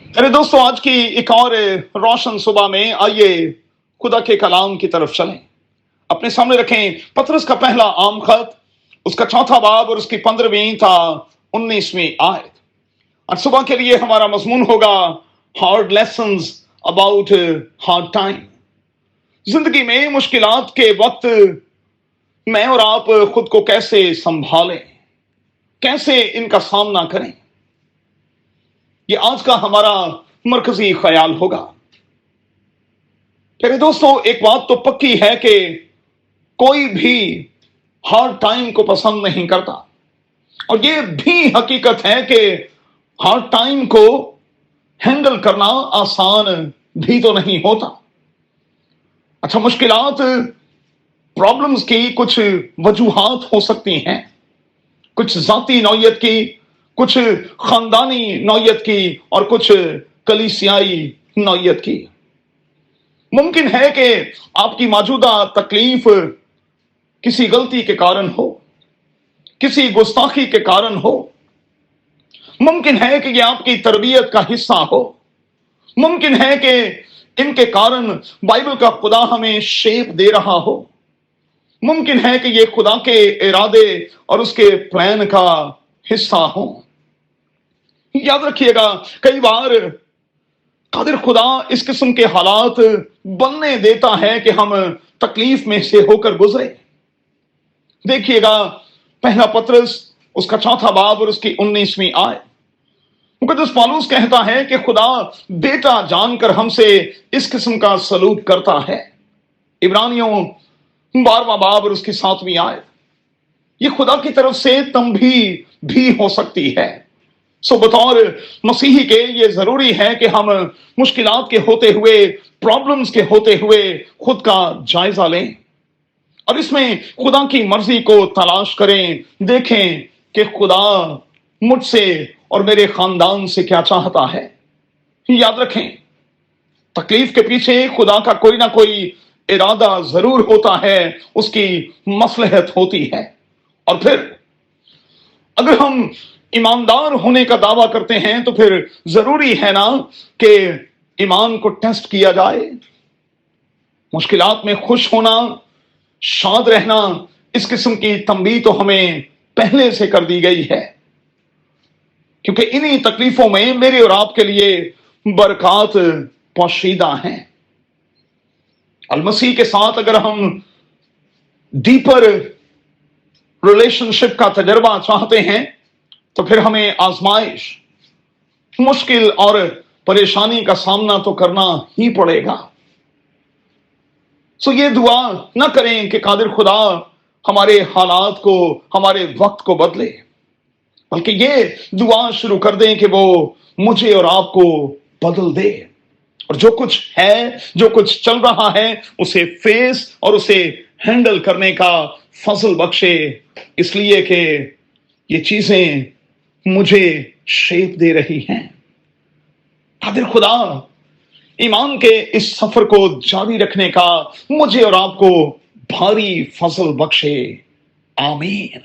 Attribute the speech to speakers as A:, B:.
A: अरे दोस्तों, आज की एक और रोशन सुबह में आइए खुदा के कलाम की तरफ चलें। अपने सामने रखें पतरस का पहला आम खत, उसका चौथा बाब और उसकी 15वीं था 19वीं आयत। आज सुबह के लिए हमारा मजमून होगा hard lessons about hard time. जिंदगी में मुश्किलात के वक्त मैं और आप खुद को कैसे संभालें, कैसे इनका सामना करें, ये आज का हमारा मरकजी ख्याल होगा। प्यारे दोस्तों, एक बात तो पक्की है कि कोई भी हार्ड टाइम को पसंद नहीं करता, और ये भी हकीकत है कि हार्ड टाइम को हैंडल करना आसान भी तो नहीं होता। अच्छा, मुश्किलात, प्रॉब्लम्स की कुछ वजूहात हो सकती हैं, कुछ जाती नौयत की, कुछ खानदानी नौयत की और कुछ कलीसियाई नौयत की। मुमकिन है कि आपकी मौजूदा तकलीफ किसी गलती के कारण हो, किसी गुस्ताखी के कारण हो। मुमकिन है कि यह आपकी तरबियत का हिस्सा हो। मुमकिन है कि इनके कारण बाइबल का खुदा हमें शेप दे रहा हो। मुमकिन है कि यह खुदा के इरादे और उसके प्लान का हिस्सा हो। याद रखिएगा, कई बार कादिर खुदा इस किस्म के हालात बनने देता है कि हम तकलीफ में से होकर गुजरे। देखिएगा, पहला पतरस उसका चौथा बाब और उसकी 19वीं आयत। मुकद्दस पौलुस कहता है कि खुदा बेटा जानकर हमसे इस किस्म का सलूक करता है। इब्रानियों 12वां बाब और उसकी 7वीं आयत। ये खुदा की तरफ से तंबीह भी हो सकती है। सो बतौर मसीही के ये जरूरी है कि हम मुश्किलात के होते हुए, प्रॉब्लम्स के होते हुए खुद का जायजा लें और इसमें खुदा की मर्जी को तलाश करें। देखें कि खुदा मुझसे और मेरे खानदान से क्या चाहता है। याद रखें, तकलीफ के पीछे खुदा का कोई ना कोई इरादा जरूर होता है, उसकी मसलहत होती है। और फिर अगर हम ईमानदार होने का दावा करते हैं तो फिर जरूरी है ना कि ईमान को टेस्ट किया जाए। मुश्किलात में खुश होना, शाद रहना, इस किस्म की तंबीह तो हमें पहले से कर दी गई है, क्योंकि इन्हीं तकलीफों में मेरे और आपके लिए बरकत पोशीदा हैं। अलमसीह के साथ अगर हम डीपर रिलेशनशिप का तजर्बा चाहते हैं तो फिर हमें आजमाइश, मुश्किल और परेशानी का सामना तो करना ही पड़ेगा। सो ये दुआ ना करें कि कादिर खुदा हमारे हालात को, हमारे वक्त को बदले, बल्कि ये दुआ शुरू कर दें कि वो मुझे और आपको बदल दे और जो कुछ है, जो कुछ चल रहा है, उसे फेस और उसे हैंडल करने का फजल बख्शे, इसलिए कि ये चीजें मुझे शेप दे रही हैं। कादिर खुदा ईमान के इस सफर को जारी रखने का मुझे और आपको भारी फजल बख्शे। आमीन।